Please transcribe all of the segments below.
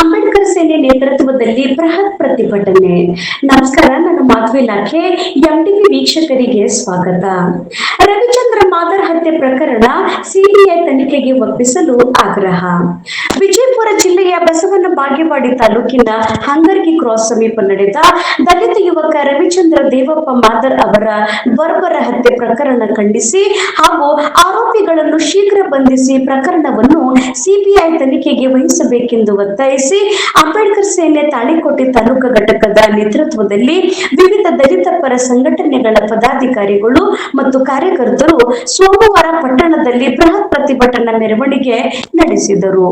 ಅಂಬೇಡ್ಕರ್ ಸೇನೆ ನೇತೃತ್ವದಲ್ಲಿ ಬೃಹತ್ ಪ್ರತಿಭಟನೆ. ನಮಸ್ಕಾರ, ನಾನು ಮಾಧವಿ ಲಾಖೆ. ಎಂಟಿವಿ ವೀಕ್ಷಕರಿಗೆ ಸ್ವಾಗತ. ರವಿಚಂದ್ರ ಮಾದರ್ ಹತ್ಯೆ ಪ್ರಕರಣ ಸಿಬಿಐ ತನಿಖೆಗೆ ಒಪ್ಪಿಸಲು ಆಗ್ರಹ. ವಿಜಯಪುರ ಜಿಲ್ಲೆಯ ಬಸವನ ಬಾಗೇವಾಡಿ ತಾಲೂಕಿನ ಹಂಗರ್ಗಿ ಕ್ರಾಸ್ ಸಮೀಪ ನಡೆದ ದಲಿತ ಯುವಕ ರವಿಚಂದ್ರ ದೇವಪ್ಪ ಮಾದರ್ ಅವರ ಬರ್ಬರ ಹತ್ಯೆ ಪ್ರಕರಣ ಖಂಡಿಸಿ ಹಾಗೂ ಆರೋಪಿಗಳನ್ನು ಶೀಘ್ರ ಬಂಧಿಸಿ ಪ್ರಕರಣವನ್ನು ಸಿಬಿಐ ತನಿಖೆಗೆ ವಹಿಸಬೇಕೆಂದು ಒತ್ತಾಯಿಸಿ ಅಂಬೇಡ್ಕರ್ ಸೇನೆ ತಾಳಿಕೋಟೆ ತಾಲೂಕು ಘಟಕದ ನೇತೃತ್ವದಲ್ಲಿ ವಿವಿಧ ದಲಿತ ಪರ ಸಂಘಟನೆಗಳ ಪದಾಧಿಕಾರಿಗಳು ಮತ್ತು ಕಾರ್ಯಕರ್ತರು ಸೋಮವಾರ ಪಟ್ಟಣದಲ್ಲಿ ಬೃಹತ್ ಪ್ರತಿಭಟನಾ ಮೆರವಣಿಗೆ ನಡೆಸಿದರು.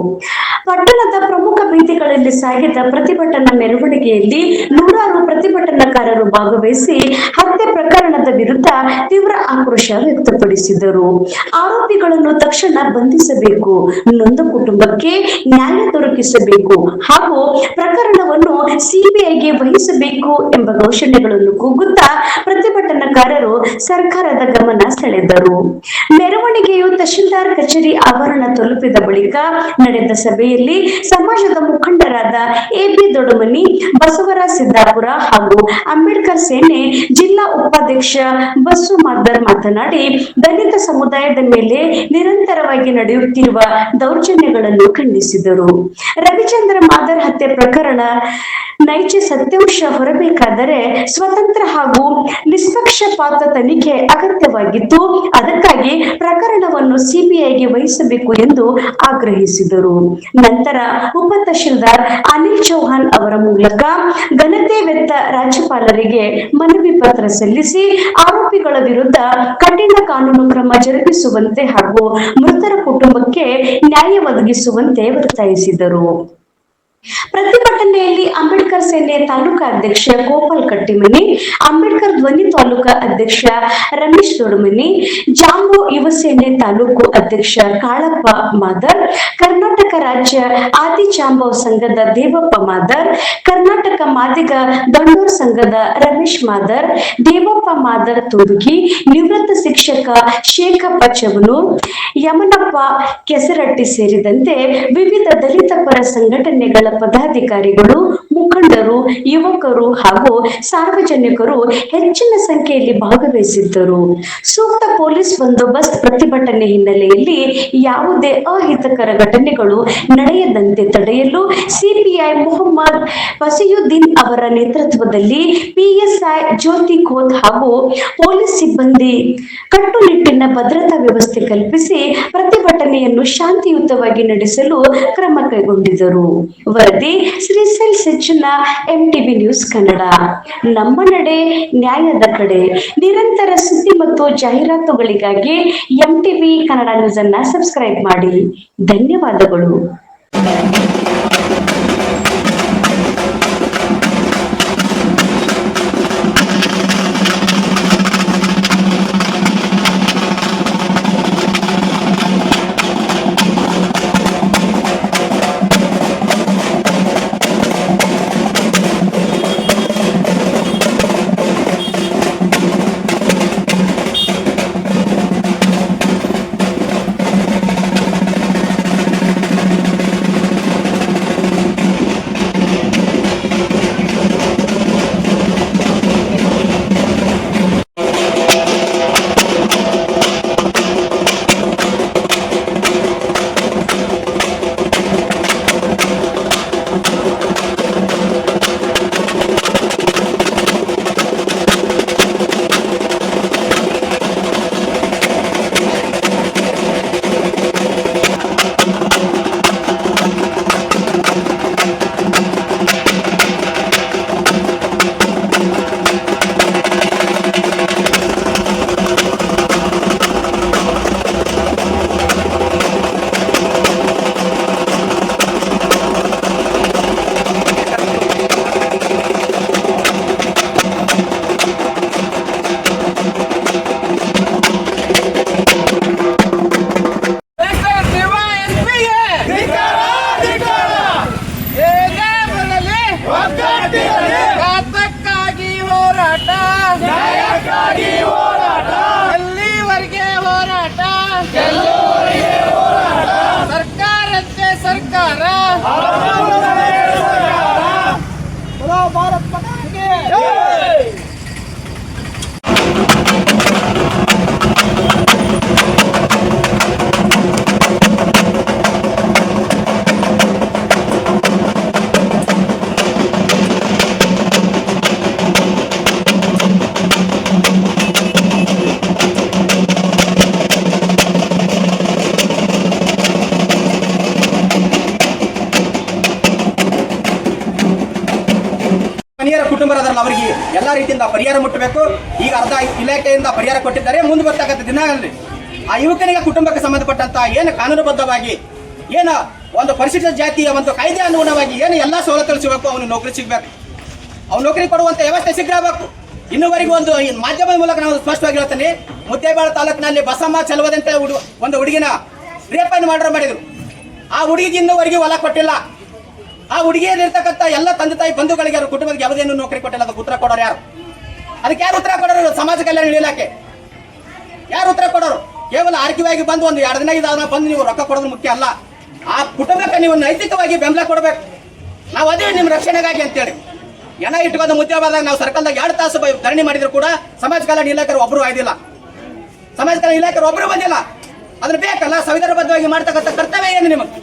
ಪಟ್ಟಣದ ಪ್ರಮುಖ ಬೀದಿಗಳಲ್ಲಿ ಸಾಗಿದ ಪ್ರತಿಭಟನಾ ಮೆರವಣಿಗೆಯಲ್ಲಿ ನೂರಾರು ಪ್ರತಿಭಟನಾಕಾರರು ಭಾಗವಹಿಸಿ ಹತ್ಯೆ ಪ್ರಕರಣದ ವಿರುದ್ಧ ತೀವ್ರ ಆಕ್ರೋಶ ವ್ಯಕ್ತಪಡಿಸಿದರು. ಆರೋಪಿಗಳನ್ನು ತಕ್ಷಣ ಬಂಧಿಸಬೇಕು, ನೊಂದ ಕುಟುಂಬಕ್ಕೆ ನ್ಯಾಯ ದೊರಕಿಸಬೇಕು ಹಾಗೂ ಪ್ರಕರಣವನ್ನು ಸಿಬಿಐಗೆ ವಹಿಸಬೇಕು ಎಂಬ ಘೋಷಣೆಗಳನ್ನು ಕೂಗುತ್ತಾ ಪ್ರತಿಭಟನಾಕಾರರು ಸರ್ಕಾರದ ಗಮನ ಸೆಳೆದರು. ಮೆರವಣಿಗೆಯು ತಹಶೀಲ್ದಾರ್ ಕಚೇರಿ ಆವರಣ ತಲುಪಿದ ಬಳಿಕ ನಡೆದ ಸಭೆಯಲ್ಲಿ ಸಮಾಜದ ಮುಖಂಡರಾದ ಎಬಿ ದೊಡಮನಿ, ಬಸವರಾಜ್ ಸಿದ್ದಾಪುರ ಹಾಗೂ ಅಂಬೇಡ್ಕರ್ ಸೇನೆ ಜಿಲ್ಲಾ ಉಪಾಧ್ಯಕ್ಷ ಬಸು ಮಾದರ್ ಮಾತನಾಡಿ, ದಲಿತ ಸಮುದಾಯದ ಮೇಲೆ ನಿರಂತರವಾಗಿ ನಡೆಯುತ್ತಿರುವ ದೌರ್ಜನ್ಯಗಳನ್ನು ಖಂಡಿಸಿದರು. ರವಿಚಂದ್ರ ಮಾದರ್ ಹತ್ಯೆ ಪ್ರಕರಣ ನೈಜ ಸತ್ಯಾಂಶ ಹೊರಬೇಕಾದರೆ ಸ್ವತಂತ್ರ ಹಾಗೂ ನಿಷ್ಪಕ್ಷಪಾತ ತನಿಖೆ ಅಗತ್ಯವಾಗಿದ್ದು, ಅದಕ್ಕಾಗಿ ಪ್ರಕರಣವನ್ನು ಸಿಬಿಐಗೆ ವಹಿಸಬೇಕು ಎಂದು ಆಗ್ರಹಿಸಿದರು. ನಂತರ ಉಪ ತಹಶೀಲ್ದಾರ್ ಅನಿಲ್ ಚೌಹಾಣ್ ಅವರ ಮೂಲಕ ಘನತೆ ವೆತ್ತ ರಾಜ್ಯಪಾಲರಿಗೆ ಮನವಿ ಪತ್ರ ಸಲ್ಲಿಸಿ ಆರೋಪಿಗಳ ವಿರುದ್ಧ ಕಠಿಣ ಕಾನೂನು ಕ್ರಮ ಜರುಗಿಸುವಂತೆ ಹಾಗೂ ಮೃತರ ಕುಟುಂಬಕ್ಕೆ ನ್ಯಾಯ ಒದಗಿಸುವಂತೆ ಒತ್ತಾಯಿಸಿದರು. ಪ್ರತಿಭಟನೆಯಲ್ಲಿ ಅಂಬೇಡ್ಕರ್ ಸೇನೆ ತಾಲೂಕಾ ಅಧ್ಯಕ್ಷ ಗೋಪಾಲ್ ಕಟ್ಟಿಮನಿ, ಅಂಬೇಡ್ಕರ್ ಧ್ವನಿ ತಾಲೂಕಾ ಅಧ್ಯಕ್ಷ ರಮೇಶ್ ದೊಡಮನಿ, ಜಾಂಬೋ ಯುವ ಸೇನೆ ತಾಲೂಕು ಅಧ್ಯಕ್ಷ ಕಾಳಪ್ಪ ಮಾದರ್, ಕರ್ನಾಟಕ ರಾಜ್ಯ ಆದಿ ಜಾಂಬೋ ಸಂಘದ ದೇವಪ್ಪ ಮಾದರ್, ಕರ್ನಾಟಕ ಮಾದಿಗ ದಂಡೋರ್ ಸಂಘದ ರಮೇಶ್ ಮಾದರ್, ದೇವಪ್ಪ ಮಾದರ್ ತುರುಗಿ, ನಿವೃತ್ತ ಶಿಕ್ಷಕ ಶೇಖಪ್ಪ ಚವನೂರ್, ಯಮನಪ್ಪ ಕೆಸರಟ್ಟಿ ಸೇರಿದಂತೆ ವಿವಿಧ ದಲಿತ ಪರ ಸಂಘಟನೆಗಳ ಪದಾಧಿಕಾರಿಗಳು, ಮುಖಂಡರು, ಯುವಕರು ಹಾಗೂ ಸಾರ್ವಜನಿಕರು ಹೆಚ್ಚಿನ ಸಂಖ್ಯೆಯಲ್ಲಿ ಭಾಗವಹಿಸಿದ್ದರು. ಸೂಕ್ತ ಪೊಲೀಸ್ ಬಂದೋಬಸ್ತ್ ಪ್ರತಿಭಟನೆ ಹಿನ್ನೆಲೆಯಲ್ಲಿ ಯಾವುದೇ ಅಹಿತಕರ ಘಟನೆಗಳು ನಡೆಯದಂತೆ ತಡೆಯಲು ಸಿಪಿಐ ಮೊಹಮ್ಮದ್ ಫಸಿಯುದ್ದೀನ್ ಅವರ ನೇತೃತ್ವದಲ್ಲಿ ಪಿಎಸ್ಐ ಜ್ಯೋತಿ ಖೋತ್ ಹಾಗೂ ಪೊಲೀಸ್ ಸಿಬ್ಬಂದಿ ಕಟ್ಟುನಿಟ್ಟಿನ ಭದ್ರತಾ ವ್ಯವಸ್ಥೆ ಕಲ್ಪಿಸಿ ಪ್ರತಿಭಟನೆಯನ್ನು ಶಾಂತಿಯುತವಾಗಿ ನಡೆಸಲು ಕ್ರಮ ಕೈಗೊಂಡಿದ್ದರು. ವರದಿ ಶ್ರೀಶೈಲ್ ಸಜ್ಜನ, ಎಂಟಿವಿ ನ್ಯೂಸ್ ಕನ್ನಡ. ನಮ್ಮ ನಡೆ ನ್ಯಾಯದ ಕಡೆ. ನಿರಂತರ ಸುದ್ದಿ ಮತ್ತು ಜಾಹೀರಾತುಗಳಿಗಾಗಿ ಎಂಟಿವಿ ಕನ್ನಡ ನ್ಯೂಸ್ ಅನ್ನು ಸಬ್ಸ್ಕ್ರೈಬ್ ಮಾಡಿ. ಧನ್ಯವಾದಗಳು. ಸರ್ಕಾರಕ್ಕೆ ಸರ್ಕಾರ ಮನೆಯರ ಕುಟುಂಬದಲ್ಲ ಅವರಿಗೆ ಎಲ್ಲ ರೀತಿಯಿಂದ ಪರಿಹಾರ ಮುಟ್ಟಬೇಕು. ಈಗ ಅರ್ಧ ಇಲಾಖೆಯಿಂದ ಪರಿಹಾರ ಕೊಟ್ಟಿದ್ದಾರೆ. ಮುಂದೆ ಬರ್ತಕ್ಕಂಥ ದಿನಗಳಲ್ಲಿ ಆ ಯುವಕನಿಗೆ ಕುಟುಂಬಕ್ಕೆ ಸಂಬಂಧಪಟ್ಟಂತ ಏನು ಕಾನೂನುಬದ್ಧವಾಗಿ ಏನು ಒಂದು ಪರಿಶಿಷ್ಟ ಜಾತಿಯ ಒಂದು ಕಾಯ್ದೆ ಅನುಗುಣವಾಗಿ ಏನು ಎಲ್ಲ ಸವಲತ್ತುಗಳು ಸಿಗಬೇಕು, ಅವನು ನೌಕರಿ ಸಿಗಬೇಕು. ಅವ್ನು ನೌಕರಿ ಕೊಡುವಂತ ವ್ಯವಸ್ಥೆ ಸಿಗಬೇಕು. ಇನ್ನುವರೆಗೂ ಒಂದು ಮಾಧ್ಯಮದ ಮೂಲಕ ನಾವು ಸ್ಪಷ್ಟವಾಗಿ ಹೇಳ್ತೀನಿ, ಮುದ್ದೇಬೇಳ ತಾಲೂಕಿನಲ್ಲಿ ಬಸಮ್ಮ ಚಲವದಂತ ಒಂದು ಹುಡುಗಿನ ರೇಪನ್ನು ಮಾಡಿದ್ರು. ಆ ಹುಡುಗಿಗೆ ಇನ್ನೂವರೆಗೆ ಹೊಲ ಕೊಟ್ಟಿಲ್ಲ. ಆ ಹುಡುಗಿಯಲ್ಲಿರ್ತಕ್ಕಂಥ ಎಲ್ಲ ತಂದೆ ತಾಯಿ ಬಂಧುಗಳಿಗೆ ಅವ್ರ ಕುಟುಂಬಕ್ಕೆ ಯಾವುದೇನು ನೌಕರಿ ಕೊಟ್ಟಿಲ್ಲ. ಅದಕ್ಕೆ ಉತ್ತರ ಕೊಡೋರು ಯಾರು? ಅದಕ್ಕೆ ಯಾರು ಉತ್ತರ ಕೊಡೋರು? ಸಮಾಜ ಕಲ್ಯಾಣ ಇಲಾಖೆ ಯಾರು ಉತ್ತರ ಕೊಡೋರು? ಕೇವಲ ಆರ್ಥಿಕವಾಗಿ ಬಂದು ಒಂದು 2 ದಿನ ಇದಾದ ಬಂದು ನೀವು ರೊಕ್ಕ ಕೊಡೋದು ಮುಖ್ಯ ಅಲ್ಲ. ಆ ಕುಟುಂಬಕ್ಕೆ ನೀವು ನೈತಿಕವಾಗಿ ಬೆಂಬಲ ಕೊಡಬೇಕು. ನಾವು ಅದೇ ನಿಮ್ಮ ರಕ್ಷಣೆಗಾಗಿ ಅಂತೇಳಿ ಏನ ಇಟ್ಕೊಂಡು ಮುದ್ದೆ ಬಂದಾಗ ನಾವು ಸರ್ಕಾರದಾಗ 2 ತಾಸು ಧರಣಿ ಮಾಡಿದ್ರು ಕೂಡ ಸಮಾಜ ಕಲ್ಯಾಣ ಇಲಾಖೆ ಒಬ್ಬರು ಆಯ್ದಿಲ್ಲ. ಸಮಾಜ ಕಲ್ಯಾಣ ಇಲಾಖೆ ಒಬ್ಬರು ಬಂದಿಲ್ಲ. ಅದ್ರ ಬೇಕಲ್ಲ, ಸಂವಿಧಾನಬದ್ಧವಾಗಿ ಮಾಡ್ತಕ್ಕಂಥ ಕರ್ತವ್ಯ ಏನು ನಿಮಗೆ?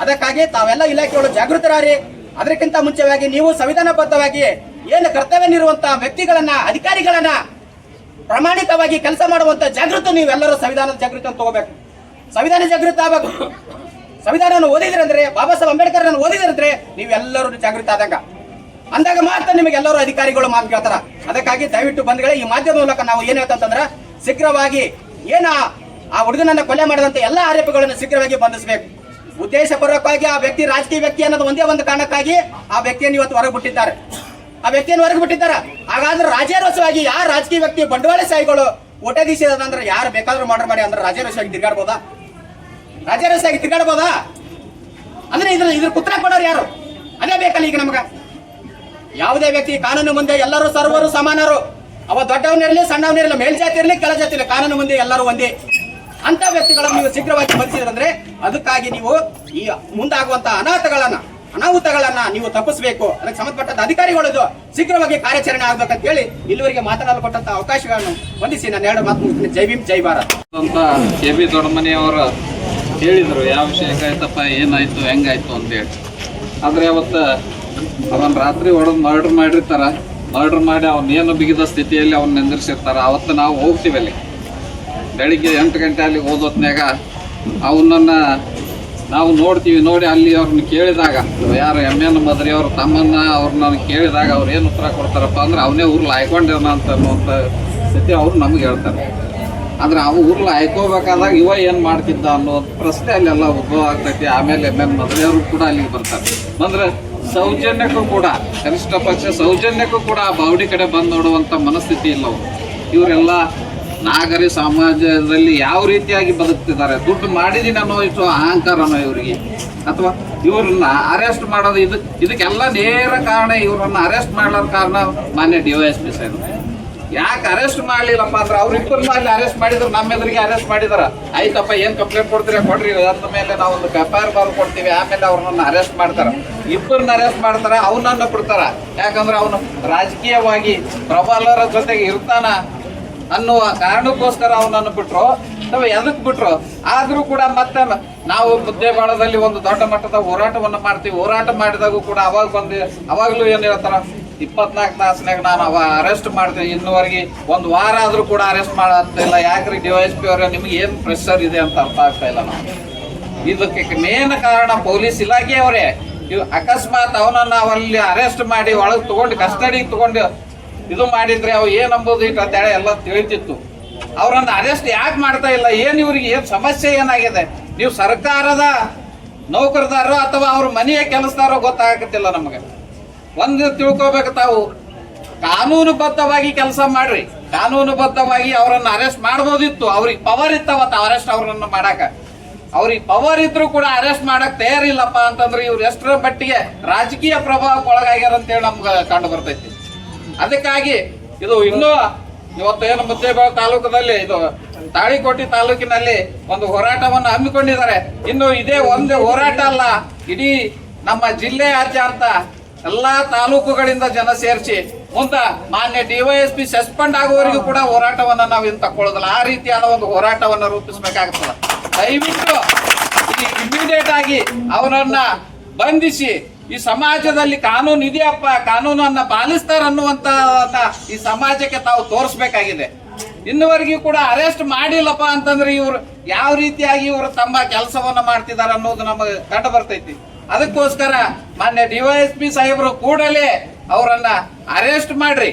ಅದಕ್ಕಾಗಿ ತಾವೆಲ್ಲ ಇಲಾಖೆಗಳು ಜಾಗೃತರಾರಿ. ಅದಕ್ಕಿಂತ ಮುಂಚೆವಾಗಿ ನೀವು ಸಂವಿಧಾನಬದ್ಧವಾಗಿ ಏನು ಕರ್ತವ್ಯ ನೀಡುವಂತಹ ವ್ಯಕ್ತಿಗಳನ್ನ, ಅಧಿಕಾರಿಗಳನ್ನ ಪ್ರಾಮಾಣಿಕವಾಗಿ ಕೆಲಸ ಮಾಡುವಂತ ಜಾಗೃತಿ ನೀವೆಲ್ಲರೂ ಸಂವಿಧಾನದ ಜಾಗೃತಿ ಅಂತ ತಗೋಬೇಕು. ಸಂವಿಧಾನ ಜಾಗೃತಿ ಆಗಬೇಕು. ಸಂವಿಧಾನವನ್ನು ಓದಿದ್ರಂದ್ರೆ, ಬಾಬಾ ಸಾಹೇಬ್ ಅಂಬೇಡ್ಕರ್ ಓದಿದ್ರಂದ್ರೆ ನೀವೆಲ್ಲರೂ ಜಾಗೃತಿ ಅಂದಾಗ ಮಾತ್ರ ನಿಮಗೆಲ್ಲರೂ ಅಧಿಕಾರಿಗಳು ಮಾತು ಕೇಳ್ತಾರ. ಅದಕ್ಕಾಗಿ ದಯವಿಟ್ಟು ಬಂಧುಗಳೇ, ಈ ಮಾಧ್ಯಮದ ಮೂಲಕ ನಾವು ಏನ್ ಹೇಳ್ತಂದ್ರೆ ಶೀಘ್ರವಾಗಿ ಏನ ಆ ಹುಡುಗನನ್ನ ಕೊಲೆ ಮಾಡಿದಂತ ಎಲ್ಲ ಆರೋಪಿಗಳನ್ನು ಶೀಘ್ರವಾಗಿ ಬಂಧಿಸಬೇಕು. ಉದ್ದೇಶಪೂರ್ವಕವಾಗಿ ಆ ವ್ಯಕ್ತಿ ರಾಜಕೀಯ ವ್ಯಕ್ತಿ ಅನ್ನೋದು ಒಂದೇ ಒಂದು ಕಾರಣಕ್ಕಾಗಿ ಆ ವ್ಯಕ್ತಿಯನ್ನು ಇವತ್ತು ಹೊರಗೆ ಬಿಟ್ಟಿದ್ದಾರೆ. ಹಾಗಾದ್ರೆ ರಾಜಾರೋಷವಾಗಿ ಯಾರು ರಾಜಕೀಯ ವ್ಯಕ್ತಿ ಬಂಡವಾಳಶಾಹಿಗಳು ಓಟದೀಸಿದ್ರೆ ಯಾರು ಬೇಕಾದ್ರೂ ಮರ್ಡರ್ ಮಾಡಿ ಅಂದ್ರೆ ರಾಜಾರೋಷವಾಗಿ ತಿರ್ಗಾಡ್ಬೋದಾ? ಅಂದ್ರೆ ಇದ್ರ ಉತ್ತರ ಕೊಡೋರು ಯಾರು? ಅದೇ ಬೇಕಲ್ಲ ಈಗ ನಮಗ. ಯಾವುದೇ ವ್ಯಕ್ತಿ ಕಾನೂನು ಮುಂದೆ ಎಲ್ಲರೂ ಸರ್ವರು ಸಮಾನರು. ಅವ ದೊಡ್ಡವನಿರಲಿ ಸಣ್ಣವನಿರಲಿ, ಮೇಲ್ಜಾತಿ ಇರಲಿ ಕೆಳಜಾತಿ ಇರಲಿ, ಕಾನೂನು ಮುಂದೆ ಎಲ್ಲರೂ ಒಂದೇ. ಅಂತ ವ್ಯಕ್ತಿಗಳನ್ನು ನೀವು ಶೀಘ್ರವಾಗಿ ಬಂಧಿಸಿದ್ರಂದ್ರೆ ಅದಕ್ಕಾಗಿ ನೀವು ಈ ಮುಂದಾಗುವಂತಹ ಅನಾಹುತಗಳನ್ನ ನೀವು ತಪ್ಪಿಸಬೇಕು. ಅದಕ್ಕೆ ಸಂಬಂಧಪಟ್ಟ ಅಧಿಕಾರಿಗಳದು ಶೀಘ್ರವಾಗಿ ಕಾರ್ಯಾಚರಣೆ ಆಗ್ಬೇಕಂತ ಹೇಳಿ ಇಲ್ಲಿವರೆಗೆ ಮಾತನಾಡಲು ಕೊಟ್ಟಂತ ಅವಕಾಶಗಳನ್ನು ಹೊಂದಿಸಿ ನಾನು 2 ಮಾತು ಮುಗಿಸ್ತೀನಿ. ಜೈ ಭೀಮ್, ಜೈ ಭಾರತ್ ಅಂತ ಕೆ.ಬಿ. ದೊಡ್ಡಮನಿಯವರು ಹೇಳಿದರು ಯಾವ ವಿಷಯಕ್ಕಾಯ್ತಪ್ಪ, ಏನಾಯ್ತು, ಹೆಂಗಾಯ್ತು ಅಂತೇಳಿ. ಆದರೆ ಅವತ್ತು ಅವನ್ ರಾತ್ರಿ ಹೊಡೆದು ಮರ್ಡರ್ ಮಾಡಿರ್ತಾರ. ಮರ್ಡರ್ ಮಾಡಿ ಅವನೇನು ಬಿಗಿದ ಸ್ಥಿತಿಯಲ್ಲಿ ಅವನ್ನ ನಿಂದಿರ್ಸಿರ್ತಾರ. ಅವತ್ತು ನಾವು ಹೋಗ್ತೀವಿ ಅಲ್ಲಿ ಬೆಳಿಗ್ಗೆ 8 ಗಂಟೆ ಅಲ್ಲಿ ಓದೋತ್ನಾಗ ಅವನನ್ನು ನಾವು ನೋಡ್ತೀವಿ. ನೋಡಿ ಅಲ್ಲಿ ಅವ್ರನ್ನ ಕೇಳಿದಾಗ, ಯಾರು ಎಮ್.ಎನ್. ಮದ್ರಿ ಅವರು ತಮ್ಮನ್ನ ಅವ್ರನ್ನ ಕೇಳಿದಾಗ ಅವ್ರು ಏನು ಉತ್ತರ ಕೊಡ್ತಾರಪ್ಪ ಅಂದ್ರೆ ಅವನೇ ಊರ್ಲ ಹಾಯ್ಕೊಂಡಿರೋಣ ಅನ್ನುವಂಥ ಸ್ಥಿತಿ ಅವ್ರು ನಮ್ಗೆ ಹೇಳ್ತಾರೆ. ಆದರೆ ಅವು ಊರ್ಲ ಹಾಯ್ಕೋಬೇಕಾದಾಗ ಇವ ಏನು ಮಾಡ್ತಿದ್ದ ಅನ್ನೋ ಪ್ರಶ್ನೆ ಅಲ್ಲೆಲ್ಲ ಉದ್ಭವ ಆಗ್ತೈತಿ. ಆಮೇಲೆ ಎಮ್.ಎನ್. ಮದ್ರಿ ಅವರು ಕೂಡ ಅಲ್ಲಿಗೆ ಬರ್ತಾರೆ. ಅಂದ್ರೆ ಸೌಜನ್ಯಕ್ಕೂ ಕೂಡ, ಕನಿಷ್ಠ ಪಕ್ಷ ಸೌಜನ್ಯಕ್ಕೂ ಕೂಡ ಆ ಬಾವಡಿ ಕಡೆ ಬಂದು ನೋಡುವಂಥ ಮನಸ್ಥಿತಿ ಇಲ್ಲ ಅವರು. ಇವರೆಲ್ಲ ನಾಗರಿಕ ಸಮಾಜದಲ್ಲಿ ಯಾವ ರೀತಿಯಾಗಿ ಬದುಕ್ತಿದ್ದಾರೆ, ದುಡ್ಡು ಮಾಡಿದೀನಿ ಅನ್ನೋ ಇಷ್ಟು ಅಹಂಕಾರನೋ ಇವರಿಗೆ, ಅಥವಾ ಇವ್ರನ್ನ ಅರೆಸ್ಟ್ ಮಾಡೋದು ಇದಕ್ಕೆಲ್ಲ ನೇರ ಕಾರಣ. ಇವ್ರನ್ನ ಅರೆಸ್ಟ್ ಮಾಡೋ ಕಾರಣ ಮಾನ್ಯ DYSP ಸಾಹೇಬ್. ಯಾಕೆ ಅರೆಸ್ಟ್ ಮಾಡಲಿಲ್ಲಪ್ಪ ಅಂದ್ರೆ ಅವ್ರಿಬ್ಬರನ್ನ ಅಲ್ಲಿ ಅರೆಸ್ಟ್ ಮಾಡಿದ್ರು, ನಮ್ಮ ಎದುರಿಗೆ ಅರೆಸ್ಟ್ ಮಾಡಿದಾರ. ಆಯ್ತಪ್ಪ, ಏನು ಕಂಪ್ಲೇಂಟ್ ಕೊಡ್ತೀರಾ ಕೊಡ್ರಿ, ಅಂದ ಮೇಲೆ ನಾವು ಒಂದು FIR ಬಾರ್ ಕೊಡ್ತೀವಿ. ಆಮೇಲೆ ಅವ್ರನ್ನ ಅರೆಸ್ಟ್ ಮಾಡ್ತಾರ. ಇಬ್ಬರನ್ನ ಅರೆಸ್ಟ್ ಮಾಡ್ತಾರ, ಅವನನ್ನ ಬಿಡ್ತಾರ. ಯಾಕಂದ್ರೆ ಅವನು ರಾಜಕೀಯವಾಗಿ ಪ್ರಬಲರ ಜೊತೆಗೆ ಇರ್ತಾನ ಅನ್ನುವ ಕಾರಣಕ್ಕೋಸ್ಕರ ಅವನನ್ನು ಬಿಟ್ರು. ಅಥವಾ ಎದಕ್ ಬಿಟ್ರು? ಆದ್ರೂ ಕೂಡ ಮತ್ತೆ ನಾವು ಮುದ್ದೇಬಾಳದಲ್ಲಿ ಒಂದು ದೊಡ್ಡ ಮಟ್ಟದ ಹೋರಾಟವನ್ನು ಮಾಡ್ತೀವಿ. ಹೋರಾಟ ಮಾಡಿದಾಗೂ ಕೂಡ ಅವಾಗಲೂ ಏನು ಹೇಳ್ತಾರ, 24 ತಾಸಿನಾಗ ನಾನು ಅರೆಸ್ಟ್ ಮಾಡ್ತೀನಿ. ಇನ್ನುವರೆಗೆ 1 ವಾರ ಆದ್ರೂ ಕೂಡ ಅರೆಸ್ಟ್ ಮಾಡಂತಿಲ್ಲ. ಯಾಕ್ರಿ DYSP ಅವರೇ, ನಿಮ್ಗೆ ಏನು ಪ್ರೆಷರ್ ಇದೆ ಅಂತ ಅರ್ಥ ಆಗ್ತಾ ಇಲ್ಲ ನಾವು. ಇದಕ್ಕೆ ಮೇನ್ ಕಾರಣ ಪೊಲೀಸ್ ಇಲಾಖೆಯವರೇ. ಅಕಸ್ಮಾತ್ ಅವನನ್ನ ಅಲ್ಲಿ ಅರೆಸ್ಟ್ ಮಾಡಿ ಒಳಗೆ ತಗೊಂಡು ಕಸ್ಟಡಿಗೆ ತಗೊಂಡು ಇದು ಮಾಡಿದ್ರೆ ಅವು ಏನಂಬೋದು ಅಂತೇಳಿ ಎಲ್ಲ ತಿಳಿತಿತ್ತು. ಅವ್ರನ್ನ ಅರೆಸ್ಟ್ ಯಾಕೆ ಮಾಡ್ತಾ ಇಲ್ಲ? ಏನು ಇವ್ರಿಗೆ ಏನು ಸಮಸ್ಯೆ ಏನಾಗಿದೆ? ನೀವು ಸರ್ಕಾರದ ನೌಕರದಾರೋ ಅಥವಾ ಅವ್ರ ಮನೆಯ ಕೆಲಸದಾರೋ ಗೊತ್ತಾಗತ್ತಿಲ್ಲ ನಮಗೆ. ಒಂದು ತಿಳ್ಕೊಬೇಕು, ತಾವು ಕಾನೂನುಬದ್ಧವಾಗಿ ಕೆಲಸ ಮಾಡ್ರಿ. ಕಾನೂನುಬದ್ಧವಾಗಿ ಅವರನ್ನ ಅರೆಸ್ಟ್ ಮಾಡ್ಬೋದಿತ್ತು. ಅವ್ರಿಗೆ ಪವರ್ ಇತ್ತವತ್ತ ಅರೆಸ್ಟ್ ಅವ್ರನ್ನ ಮಾಡಾಕ. ಅವ್ರಿಗೆ ಪವರ್ ಇದ್ರು ಕೂಡ ಅರೆಸ್ಟ್ ಮಾಡಕ್ ತಯಾರಿಲ್ಲಪ್ಪ ಅಂತಂದ್ರೆ ಇವ್ರು ಎಷ್ಟರ ಮಟ್ಟಿಗೆ ರಾಜಕೀಯ ಪ್ರಭಾವಕ್ಕೆ ಒಳಗಾಗ್ಯಾರ ಅಂತೇಳಿ ನಮ್ಗೆ ಕಂಡು ಬರ್ತೈತಿ. ಅದಕ್ಕಾಗಿ ಇದು ಇನ್ನೂ ಇವತ್ತು ಏನು ಮುದ್ದೇಬೇಳ ತಾಲೂಕದಲ್ಲಿ, ಇದು ತಾಳಿಕೋಟೆ ತಾಲೂಕಿನಲ್ಲಿ ಒಂದು ಹೋರಾಟವನ್ನು ಹಮ್ಮಿಕೊಂಡಿದ್ದಾರೆ. ಇನ್ನು ಇದೇ ಒಂದು ಹೋರಾಟ ಅಲ್ಲ, ಇಡೀ ನಮ್ಮ ಜಿಲ್ಲೆಯಾದ್ಯಂತ ಎಲ್ಲಾ ತಾಲೂಕುಗಳಿಂದ ಜನ ಸೇರಿಸಿ ಮುಂದ ಮಾನ್ಯ DYSP ಸಸ್ಪೆಂಡ್ ಆಗುವವರೆಗೂ ಕೂಡ ಹೋರಾಟವನ್ನ ನಾವು ಇನ್ನು ತಕ್ಕೊಳ್ಳೋದಿಲ್ಲ. ಆ ರೀತಿಯಾದ ಒಂದು ಹೋರಾಟವನ್ನ ರೂಪಿಸಬೇಕಾಗ್ತದೆ. ದಯವಿಟ್ಟು ಇಮಿಡಿಯೇಟ್ ಆಗಿ ಅವನನ್ನ ಬಂಧಿಸಿ ಈ ಸಮಾಜದಲ್ಲಿ ಕಾನೂನು ಇದೆಯಪ್ಪ, ಕಾನೂನನ್ನ ಪಾಲಿಸ್ತಾರ ಅನ್ನುವಂತ ಈ ಸಮಾಜಕ್ಕೆ ತಾವು ತೋರಿಸ್ಬೇಕಾಗಿದೆ. ಇನ್ನುವರೆಗೂ ಕೂಡ ಅರೆಸ್ಟ್ ಮಾಡಿಲ್ಲಪ್ಪ ಅಂತಂದ್ರೆ ಇವ್ರು ಯಾವ ರೀತಿಯಾಗಿ ಇವರು ತಮ್ಮ ಕೆಲಸವನ್ನ ಮಾಡ್ತಿದ್ದಾರೆ ಅನ್ನೋದು ನಮಗೆ ಕಂಡು ಬರ್ತೈತಿ. ಅದಕ್ಕೋಸ್ಕರ ಮಾನ್ಯ DYSP ಸಾಹೇಬರು ಕೂಡಲೇ ಅವರನ್ನ ಅರೆಸ್ಟ್ ಮಾಡ್ರಿ.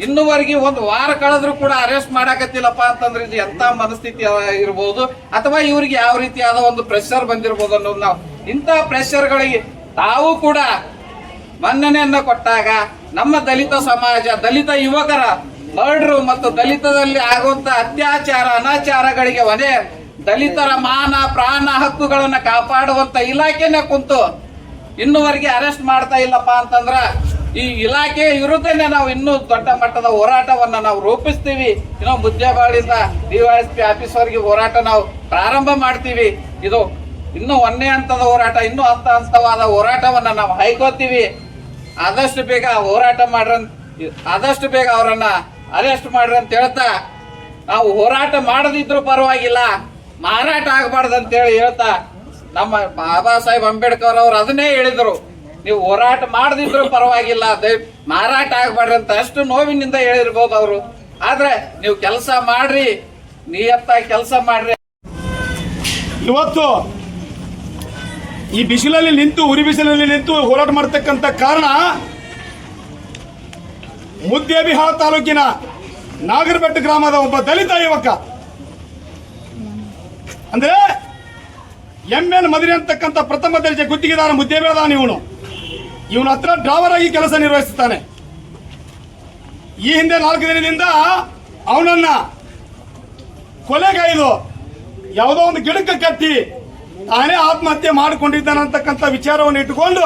ಇನ್ನೂವರೆಗೆ ಒಂದು ವಾರ ಕಳೆದ್ರು ಕೂಡ ಅರೆಸ್ಟ್ ಮಾಡಾಕತ್ತಿಲ್ಲಪ್ಪ ಅಂತಂದ್ರೆ ಇದು ಎಂತ ಮನಸ್ಥಿತಿ ಇರ್ಬೋದು, ಅಥವಾ ಇವ್ರಿಗೆ ಯಾವ ರೀತಿಯಾದ ಒಂದು ಪ್ರೆಷರ್ ಬಂದಿರ್ಬೋದು ಅನ್ನೋದು ನಾವು ಇಂಥ ಪ್ರೆಷರ್ಗಳಿಗೆ ತಾವು ಕೂಡ ಮನ್ನಣೆಯನ್ನ ಕೊಟ್ಟಾಗ ನಮ್ಮ ದಲಿತ ಸಮಾಜ, ದಲಿತ ಯುವಕರ ಮರ್ಡ್ರು ಮತ್ತು ದಲಿತದಲ್ಲಿ ಆಗುವಂತ ಅತ್ಯಾಚಾರ ಅನಾಚಾರಗಳಿಗೆ ಒದೆ ದಲಿತರ ಮಾನ ಪ್ರಾಣ ಹಕ್ಕುಗಳನ್ನ ಕಾಪಾಡುವಂತ ಇಲಾಖೆನೇ ಕುಂತು ಇನ್ನೂವರೆಗೆ ಅರೆಸ್ಟ್ ಮಾಡ್ತಾ ಇಲ್ಲಪ್ಪ ಅಂತಂದ್ರ ಈ ಇಲಾಖೆ ವಿರುದ್ಧನೇ ನಾವು ಇನ್ನೂ ದೊಡ್ಡ ಮಟ್ಟದ ಹೋರಾಟವನ್ನ ನಾವು ರೂಪಿಸ್ತೀವಿ. ಇನ್ನೂ ಮುದ್ದೇಬಾಳಿಂದ DYSP ಆಫೀಸ್ ವರೆಗೆ ಹೋರಾಟ ನಾವು ಪ್ರಾರಂಭ ಮಾಡ್ತೀವಿ. ಇದು ಇನ್ನೂ ಒಂದೇ ಹಂತದ ಹೋರಾಟ, ಇನ್ನೂ ಹಂತವಾದ ಹೋರಾಟವನ್ನ ನಾವು ಹೈಕೋತೀವಿ. ಆದಷ್ಟು ಬೇಗ ಹೋರಾಟ ಮಾಡ್ರಿ, ಆದಷ್ಟು ಬೇಗ ಅವರನ್ನ ಅರೆಸ್ಟ್ ಮಾಡ್ರಿ ಅಂತ ಹೇಳ್ತಾ, ನಾವು ಹೋರಾಟ ಮಾಡದಿದ್ರು ಪರವಾಗಿಲ್ಲ, ಮಾರಾಟ ಆಗಬಾರ್ದು ಅಂತೇಳಿ ಹೇಳ್ತಾ, ನಮ್ಮ ಬಾಬಾ ಸಾಹೇಬ್ ಅಂಬೇಡ್ಕರ್ ಅವರು ಅದನ್ನೇ ಹೇಳಿದ್ರು, ನೀವು ಹೋರಾಟ ಮಾಡದಿದ್ರು ಪರವಾಗಿಲ್ಲ, ಮಾರಾಟ ಆಗಬಾರ್ದು ಅಂತ. ಅಷ್ಟು ನೋವಿನಿಂದ ಹೇಳಿರ್ಬೋದು ಅವರು. ಆದ್ರೆ ನೀವು ಕೆಲಸ ಮಾಡ್ರಿ, ನಿಯತ್ತಾಗಿ ಕೆಲಸ ಮಾಡ್ರಿ. ಇವತ್ತು ಈ ಬಿಸಿಲಲ್ಲಿ ನಿಂತು, ಉರಿ ಬಿಸಿಲಲ್ಲಿ ನಿಂತು ಹೋರಾಟ ಮಾಡತಕ್ಕಂತ ಕಾರಣ ಮುದ್ದೇಬಿಹಾಳ ತಾಲೂಕಿನ ನಾಗರಬೆಟ್ಟ ಗ್ರಾಮದ ಒಬ್ಬ ದಲಿತ ಯುವಕ, ಅಂದ್ರೆ MN ಮದಿರಿ ಅಂತಕ್ಕಂಥ ಪ್ರಥಮ ದರ್ಜೆ ಗುತ್ತಿಗೆದಾರ ಮುದ್ದೇಬಿಹಾಳ. ಇವನ ಹತ್ರ ಡ್ರೈವರ್ ಆಗಿ ಕೆಲಸ ನಿರ್ವಹಿಸುತ್ತಾನೆ. ಈ ಹಿಂದೆ 4 ದಿನದಿಂದ ಅವನನ್ನ ಕೊಲೆಗೈದು ಯಾವುದೋ ಒಂದು ಗಿಡಕ್ಕೆ ಕಟ್ಟಿ ತಾನೇ ಆತ್ಮಹತ್ಯೆ ಮಾಡಿಕೊಂಡಿದ್ದಾನಂತಕ್ಕಂಥ ವಿಚಾರವನ್ನು ಇಟ್ಟುಕೊಂಡು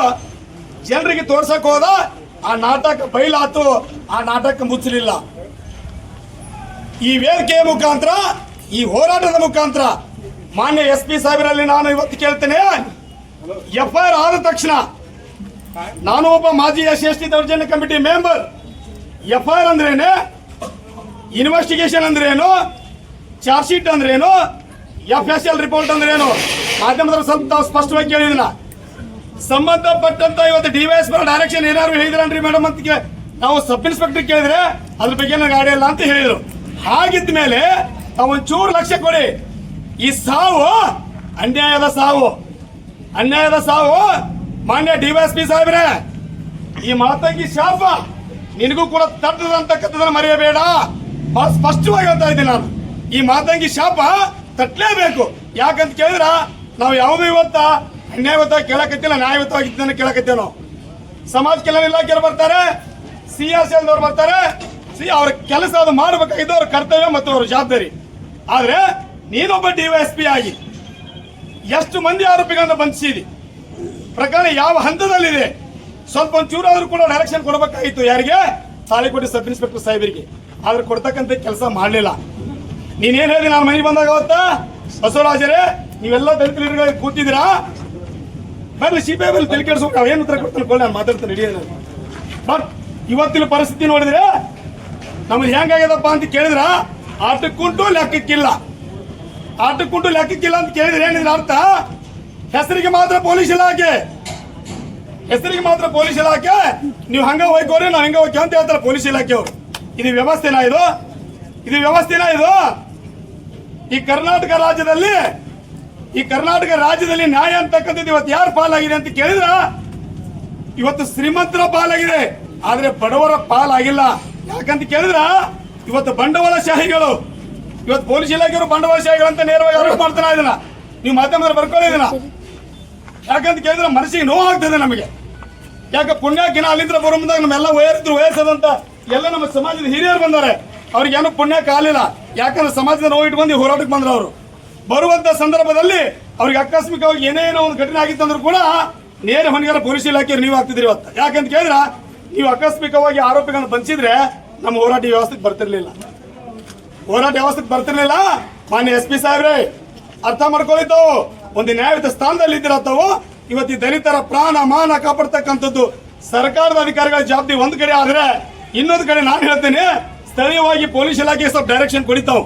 ಜನರಿಗೆ ತೋರ್ಸಕ್ ಹೋದ. ಆ ನಾಟಕ ಬಯಲಾತು, ಆ ನಾಟಕ ಮುಚ್ಚಲಿಲ್ಲ. ಈ ವೇದಿಕೆಯ ಮುಖಾಂತರ, ಈ ಹೋರಾಟದ ಮುಖಾಂತರ ಮಾನ್ಯ SP ಸಾಹೇಬರಲ್ಲಿ ನಾನು ಇವತ್ತು ಕೇಳ್ತೇನೆ, FIR ಆದ ತಕ್ಷಣ, ನಾನು ಒಬ್ಬ ಮಾಜಿ SC ದೌರ್ಜನ್ಯ ಕಮಿಟಿ ಮೆಂಬರ್, FIR ಅಂದ್ರೇನು, ಇನ್ವೆಸ್ಟಿಗೇಷನ್ ಅಂದ್ರೇನು, ಚಾರ್ಜ್ ಶೀಟ್ ಅಂದ್ರೇನು, FSL ರಿಪೋರ್ಟ್ ಅಂದ್ರೇನು, ಮಾಧ್ಯಮದಲ್ಲಿ ಸ್ವಲ್ಪ ಸ್ಪಷ್ಟವಾಗಿ ಕೇಳಿದಿನ. ಸಂಬಂಧಪಟ್ಟಂತ ಇವತ್ತು DYSP ಡೈರೆಕ್ಷನ್ ಏನಾದ್ರು ಹೇಳಿದ್ರನ್ರಿ ಮೇಡಮ್ ಅಂತ ನಾವು ಸಬ್ ಇನ್ಸ್ಪೆಕ್ಟರ್ ಕೇಳಿದ್ರೆ ಅದ್ರ ಬಗ್ಗೆ ನನಗೆ ಗಾಡಿ ಇಲ್ಲ ಅಂತ ಹೇಳಿದ್ರು. ಹಾಗಿದ್ದ ಮೇಲೆ ಒಂಚೂರು ಲಕ್ಷ್ಯ ಕೊಡಿ. ಈ ಸಾವು ಅನ್ಯಾಯದ ಸಾವು, ಅನ್ಯಾಯದ ಸಾವು. ಮಾನ್ಯ DYSP ಸಾಹೇಬ್ರೆ, ಈ ಮಾತಂಗಿ ಶಾಪ ನಿನಗೂ ಕೂಡ ತಟ್ಟದಂತಕ್ಕಂಥದನ್ನ ಮರೆಯಬೇಡ. ಬಹಳ ಸ್ಪಷ್ಟವಾಗಿ ಹೇಳ್ತಾ ಇದ್ದೀನಿ ನಾನು, ಈ ಮಾತಂಗಿ ಶಾಪ ತಟ್ಟಲೇಬೇಕು. ಯಾಕಂತ ಕೇಳಿದ್ರ ನಾವು ಯಾವುದೂ ಇವತ್ತ ಅನ್ಯಾಯವಾಗಿ ಕೇಳಕತ್ತಿಲ್ಲ, ನ್ಯಾಯಯುತವಾಗಿದ್ದನ್ನು ಕೇಳಕತ್ತೇವೆ ನಾವು. ಸಮಾಜ ಕಲ್ಯಾಣ ಇಲಾಖೆಯವರು ಬರ್ತಾರೆ, CRCL ದವ್ರು ಬರ್ತಾರೆ. ಅವ್ರ ಕೆಲಸ ಅದು ಮಾಡಬೇಕಾಗಿದ್ದು ಅವ್ರ ಕರ್ತವ್ಯ ಮತ್ತು ಅವ್ರ ಜವಾಬ್ದಾರಿ. ಆದ್ರೆ ನೀನೊಬ್ಬ DYSP ಆಗಿ ಎಷ್ಟು ಮಂದಿ ಆರೋಪಿಗಳನ್ನ ಬಂಧಿಸಿದಿ, ಪ್ರಕರಣ ಯಾವ ಹಂತದಲ್ಲಿದೆ, ಸ್ವಲ್ಪ ಒಂಚೂರಾದ್ರೂ ಕೂಡ ಡೈರೆಕ್ಷನ್ ಕೊಡಬೇಕಾಗಿತ್ತು. ಯಾರಿಗೆ? ತಾಳಿಕೋಟೆ ಸಬ್ ಇನ್ಸ್ಪೆಕ್ಟರ್ ಸಾಹೇಬರಿಗೆ. ಆದ್ರೆ ಕೊಡ್ತಕ್ಕಂಥ ಕೆಲಸ ಮಾಡಲಿಲ್ಲ. ನೀನೇನ್ ಹೇಳಿದಿ ನಾನು ಮನೆಗೆ ಬಂದಾಗ ಅವತ್ತ, ಬಸವರಾಜರೇ ನೀವೆಲ್ಲ ದಲಿತ ಲೀಡರ್ಗಳಿಗೆ ಕೂತಿದ್ದೀರಾ, ಬರ್ಲಿ CBI ಬಲ್ಲಿ ತಲೆ ಕೆಡಿಸ್ಬೇಕು, ಏನು ಉತ್ತರ ಕೊಡ್ತಾನೆ ಕೊಳ್ಳಿ, ನಾನು ಮಾತಾಡ್ತಾನೆ ಹಿಡಿಯ. ಬಟ್ ಇವತ್ತಿನ ಪರಿಸ್ಥಿತಿ ನೋಡಿದ್ರೆ ನಮ್ಗೆ ಹೆಂಗಾಗ್ಯದಪ್ಪ ಅಂತ ಕೇಳಿದ್ರ, ಆಟಕ್ಕುಂಟು ಲೆಕ್ಕಕ್ಕಿಲ್ಲ, ಆಟಕ್ಕುಂಟು ಲೆಕ್ಕಕ್ಕಿಲ್ಲ ಅಂತ ಕೇಳಿದ್ರೆ ಏನಿದ್ರೆ ಅರ್ಥ, ಹೆಸರಿಗೆ ಮಾತ್ರ ಪೊಲೀಸ್ ಇಲಾಖೆ, ಹೆಸರಿಗೆ ಮಾತ್ರ ಪೊಲೀಸ್ ಇಲಾಖೆ, ನೀವು ಹಂಗ ಹೋಯ್ಕೋರಿ ನಾವು ಹಿಂಗ ಹೋಗ್ತೀವಿ ಅಂತ ಹೇಳ್ತಾರೆ ಪೊಲೀಸ್ ಇಲಾಖೆಯವರು. ಇದು ವ್ಯವಸ್ಥೆನಾ ಇದು? ಇದು ವ್ಯವಸ್ಥೆನಾ ಇದು? ಈ ಕರ್ನಾಟಕ ರಾಜ್ಯದಲ್ಲಿ ನ್ಯಾಯ ಅಂತಕ್ಕಂಥದ್ದು ಇವತ್ತು ಯಾರು ಪಾಲಾಗಿದೆ ಅಂತ ಕೇಳಿದ್ರ, ಇವತ್ತು ಶ್ರೀಮಂತರ ಪಾಲಾಗಿದೆ, ಆದ್ರೆ ಬಡವರ ಪಾಲಾಗಿಲ್ಲ. ಯಾಕಂತ ಕೇಳಿದ್ರ ಇವತ್ತು ಬಂಡವಾಳಶಾಹಿಗಳು, ಇವತ್ತು ಪೊಲೀಸ್ ಇಲಾಖೆಯವರು ಬಂಡವಾಳಶಾಹಿಗಳು ಅಂತ ನೇರವಾಗಿ ಆರೋಪ ಮಾಡ್ತಾನೆ. ಇದನ್ನ ನೀವು ಮಾಧ್ಯಮದಲ್ಲಿ ಬರ್ಕೊಳ್ಳೋದಿನ. ಯಾಕಂತ ಕೇಳಿದ್ರೆ ಮನಸ್ಸಿಗೆ ನೋವು ಆಗ್ತದೆ ನಮಗೆ. ಯಾಕೆ ಪುಣ್ಯಕ್ಕಿನ ಅಲ್ಲಿಂದ ಬರೋ ಮುಂದಾಗ ನಮ್ಮೆಲ್ಲ ವಯಸ್ಸದಂತ ಎಲ್ಲ ನಮ್ಮ ಸಮಾಜದ ಹಿರಿಯರು ಬಂದಾರೆ, ಅವ್ರಿಗೆ ಏನೋ ಪುಣ್ಯಕ್ಕೆ ಆಗಲಿಲ್ಲ. ಯಾಕಂದ್ರೆ ಸಮಾಜದ ನೋವು ಇಟ್ಕೊಂಡು ಹೋರಾಟಕ್ಕೆ ಬಂದ್ರು. ಅವರು ಬರುವಂತ ಸಂದರ್ಭದಲ್ಲಿ ಅವ್ರಿಗೆ ಆಕಸ್ಮಿಕವಾಗಿ ಏನೇನೋ ಒಂದು ಘಟನೆ ಆಗಿತ್ತಂದ್ರೂ ಕೂಡ ನೇರ ಹೊಣೆಗಾರ ಪೊಲೀಸ್ ಇಲಾಖೆಯವರು ನೀವು ಆಗ್ತಿದ್ರಿ ಇವತ್ತು. ಯಾಕಂತ ಕೇಳಿದ್ರ ನೀವು ಆಕಸ್ಮಿಕವಾಗಿ ಆರೋಪಿಗಳನ್ನು ಬಂಧಿಸಿದ್ರೆ ನಮ್ಮ ಹೋರಾಟ ವ್ಯವಸ್ಥೆಗೆ ಬರ್ತಿರ್ಲಿಲ್ಲ, ಹೋರಾಟ ವ್ಯವಸ್ಥೆಗೆ ಬರ್ತಿರ್ಲಿಲ್ಲ. ಮಾನ್ಯ SP ಸಾಹೇಬ್ರೆ ಅರ್ಥ ಮಾಡ್ಕೊಳ್ಳಿದ್ದಾವು, ಒಂದು ನ್ಯಾಯಯುತ ಸ್ಥಾನದಲ್ಲಿ ಇದ್ದಿರತ್ತವು. ಇವತ್ತು ಈ ದಲಿತರ ಪ್ರಾಣ ಮಾನ ಕಾಪಾಡ್ತಕ್ಕಂಥದ್ದು ಸರ್ಕಾರದ ಅಧಿಕಾರಿಗಳ ಜವಾಬ್ದಾರಿ ಒಂದು ಕಡೆ ಆದ್ರೆ, ಇನ್ನೊಂದು ಕಡೆ ನಾನು ಹೇಳ್ತೇನೆ, ಸ್ಥಳೀಯವಾಗಿ ಪೊಲೀಸ್ ಇಲಾಖೆ ಸ್ವಲ್ಪ ಡೈರೆಕ್ಷನ್ ಕೊಡಿತಾವ್.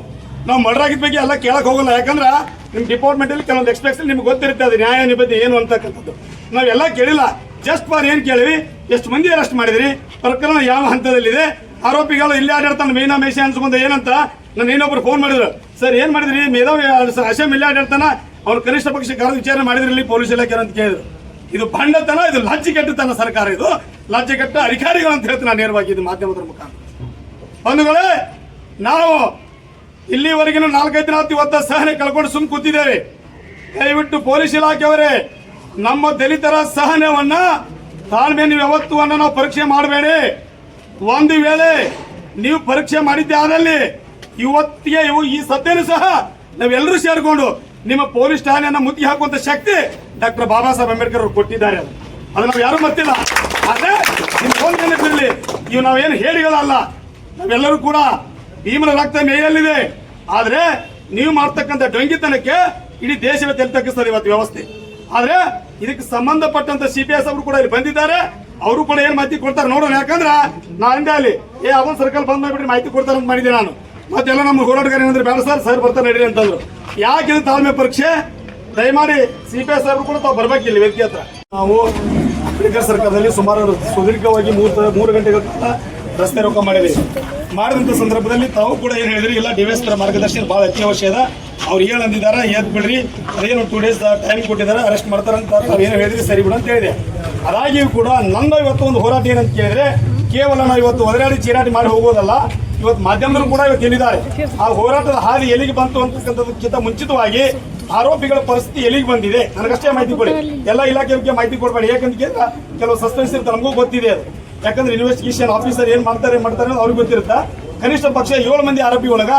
ನಾವು ಮರ್ಡರ್ ಆಗಿದ ಬಗ್ಗೆ ಎಲ್ಲ ಕೇಳಕ್ ಹೋಗಲ್ಲ. ಯಾಕಂದ್ರೆ ನಿಮ್ ಡಿಪಾರ್ಟ್ಮೆಂಟ್ ಅಲ್ಲಿ ಕೆಲವೊಂದು ಎಕ್ಸ್ಪೆಕ್ಟೇಷನ್ ನಿಮ್ಗೆ ಗೊತ್ತಿರುತ್ತೆ, ಅದು ನ್ಯಾಯ ನಿಬದ್ಧತೆ ಏನು ಅಂತಕ್ಕಂಥದ್ದು ನಾವೆಲ್ಲ ಕೇಳಿಲ್ಲ. ಜಸ್ಟ್ ಫಾರ್ ಏನ್ ಕೇಳಿವಿ, ಎಷ್ಟು ಮಂದಿ ಅರೆಸ್ಟ್ ಮಾಡಿದ್ರಿ, ಪ್ರಕರಣ ಯಾವ ಹಂತದಲ್ಲಿದೆ, ಆರೋಪಿಗಳು ಇಲ್ಲಿ ಆಡಾಡ್ತಾನೆ ಮೇಷ ಅನ್ಸ್ಕೊಂಡ ಏನಂತ ನಾನು ಇನ್ನೊಬ್ರು ಫೋನ್ ಮಾಡಿದ್ರು. ಸರ್ ಏನ್ ಮಾಡಿದ್ರಿ, ಮೇಧಾವಿ ಅಸೆಂಬ್ಲಿ ಇಲ್ಲಿ ಆಡಾಡ್ತಾನ, ಅವ್ನು ಕನಿಷ್ಠ ಪಕ್ಷ ಕರೆದು ವಿಚಾರಣೆ ಮಾಡಿದ್ರಿ ಪೊಲೀಸ್ ಇಲಾಖೆ ಅಂತ ಕೇಳಿದ್ರು. ಇದು ಬಂಡತನ, ಇದು ಲಜ್ಜೆಗೆಟ್ಟತನ ಸರ್ಕಾರ, ಇದು ಲಜ್ಜೆಗೆಟ್ಟ ಅಧಿಕಾರಿಗಳು ಅಂತ ಹೇಳ್ತೀನಿ ನಾನು ನೇರವಾಗಿ ಇದು ಮಾಧ್ಯಮದ ಮುಖಾಂತರ. ಬಂಧುಗಳೇ, ನಾವು ಇಲ್ಲಿವರೆಗಿನ 4-5 ದಿನ ಇವತ್ತ ಸಹನೆ ಕಳ್ಕೊಂಡು ಸುಮ್ ಕೂತಿದ್ದೇವೆ. ದಯವಿಟ್ಟು ಪೊಲೀಸ್ ಇಲಾಖೆಯವರೇ, ನಮ್ಮ ದಲಿತರ ಸಹನವನ್ನ ತಾಳ್ಮೆ ನೀವು ಯಾವತ್ತುವನ್ನ ನಾವು ಪರೀಕ್ಷೆ ಮಾಡಬೇಡಿ. ಒಂದು ವೇಳೆ ನೀವು ಪರೀಕ್ಷೆ ಮಾಡಿದ್ದೆ ಆದಲ್ಲಿ ಇವತ್ತಿಗೆ ಈ ಸದ್ಯನೂ ಸಹ ನಾವೆಲ್ಲರೂ ಸೇರಿಕೊಂಡು ನಿಮ್ಮ ಪೊಲೀಸ್ ಠಾಣೆಯನ್ನ ಮುತ್ತಿ ಹಾಕುವಂತ ಶಕ್ತಿ ಡಾಕ್ಟರ್ ಬಾಬಾ ಸಾಹೇಬ್ ಅಂಬೇಡ್ಕರ್ ಅವರು ಕೊಟ್ಟಿದ್ದಾರೆ. ಅದು ನಾವು ಯಾರು ಮತ್ತಿಲ್ಲ. ಆದ್ರೆ ನಿಮ್ಗೊಂದು ನೆನಪಿರಲಿ, ಇವು ನಾವೇನು ಹೇಳಿಗಳಲ್ಲ, ನಾವೆಲ್ಲರೂ ಕೂಡ ಭೀಮನ ರಕ್ತ ಮೇಯಲ್ಲಿದೆ. ಆದ್ರೆ ನೀವು ಮಾಡ್ತಕ್ಕಂಥ ಡೊಂಗಿತನಕ್ಕೆ ಇಡೀ ದೇಶವೇ ತಲೆತಗ್ಗಿಸ್ತದೆ ಇವತ್ತು ವ್ಯವಸ್ಥೆ. ಆದ್ರೆ ಇದಕ್ಕೆ ಸಂಬಂಧಪಟ್ಟಂತ CPS ಅವರು ಕೂಡ ಇಲ್ಲಿ ಬಂದಿದ್ದಾರೆ. ಅವರು ಕೂಡ ಏನ್ ಮಾಹಿತಿ ಕೊಡ್ತಾರೆ ನೋಡೋಣ. ಯಾಕಂದ್ರೆ ನಾನು ಅಲ್ಲಿ ಅವನ್ ಸರ್ಕಲ್ ಬಂದ್ ಮಾಡ್ಬಿಟ್ರೆ ಮಾಹಿತಿ ಕೊಡ್ತಾರೆ ಅಂತ ಮಾಡಿದ್ದೆ ನಾನು. ಮತ್ತೆಲ್ಲ ನಮ್ಮ ಹೋರಾಟಗಾರ ಏನಂದ್ರೆ ಬೇಡ ಸರ್ ಬರ್ತಾರೆ ನಡೀರಿ ಅಂತಂದ್ರು. ಯಾಕೆ ತಾಳ್ಮೆ ಪರೀಕ್ಷೆ? ದಯಮಾಡಿ CPS ಅವರು ಕೂಡ ತಾವು ಬರ್ಬೇಕಿಲ್ಲ ವೇದಿಕೆ ಹತ್ರ. ನಾವು ಅಂಬೇಡ್ಕರ್ ಸರ್ಕಾರದಲ್ಲಿ ಸುಮಾರು ಸುದೀರ್ಘವಾಗಿ 3 ಗಂಟೆಗಳ ಕಾಲ ರಸ್ತೆ ರೋಕ ಮಾಡಿದಂತ ಸಂದರ್ಭದಲ್ಲಿ ತಾವು ಕೂಡ ಏನ್ ಹೇಳಿದ್ರಿ, ಇಲ್ಲ ಡಿವೈಸ್ ಮಾರ್ಗದರ್ಶನ ಬಹಳ ಅತ್ಯವಶ್ಯದ. ಅವ್ರು ಏನಂದಿದ್ದಾರೆ, ಎದ್ ಬಿಡ್ರಿ, ಅದೇನು 2 ಡೇಸ್ ಟೈಮ್ ಕೊಟ್ಟಿದ್ದಾರೆ, ಅರೆಸ್ಟ್ ಮಾಡ್ತಾರಂತ ನಾವೇನು ಹೇಳಿದ್ರಿ, ಸರಿ ಬಿಡು ಅಂತ ಹೇಳಿದೆ. ಅದಾಗಿಯೂ ಕೂಡ ನನ್ನ ಇವತ್ತು ಒಂದು ಹೋರಾಟ ಏನಂತ ಕೇಳಿದ್ರೆ, ಕೇವಲ ನಾವು ಇವತ್ತು ಒದರಾಡಿ ಚೀರಾಟಿ ಮಾಡಿ ಹೋಗೋದಲ್ಲ, ಇವತ್ತು ಮಾಧ್ಯಮದವರು ಕೂಡ ಇವತ್ತು ಎಲ್ಲಿದ್ದಾರೆ, ಆ ಹೋರಾಟದ ಹಾದಿ ಎಲ್ಲಿಗೆ ಬಂತು ಅಂತಕ್ಕಂಥದಕ್ಕಿಂತ ಮುಂಚಿತವಾಗಿ ಆರೋಪಿಗಳ ಪರಿಸ್ಥಿತಿ ಎಲ್ಲಿಗೆ ಬಂದಿದೆ ನನಗಷ್ಟೇ ಮಾಹಿತಿ ಕೊಡಿ. ಎಲ್ಲ ಇಲಾಖೆಗೆ ಮಾಹಿತಿ ಕೊಡಬೇಡಿ. ಯಾಕಂತ ಕೇಳಿದ್ರೆ ಕೆಲವು ಸಸ್ಪೆನ್ಸ್ ಇರುತ್ತೆ, ನಮಗೂ ಗೊತ್ತಿದೆ ಅದು. ಯಾಕಂದ್ರೆ ಇನ್ವೆಸ್ಟಿಗೇಷನ್ ಆಫೀಸರ್ ಏನ್ ಮಾಡ್ತಾರೆ ಅವ್ರಿಗೆ ಗೊತ್ತಿರುತ್ತಾ. ಕನಿಷ್ಠ ಪಕ್ಷ 7 ಮಂದಿ ಆರೋಪಿ ಒಳಗ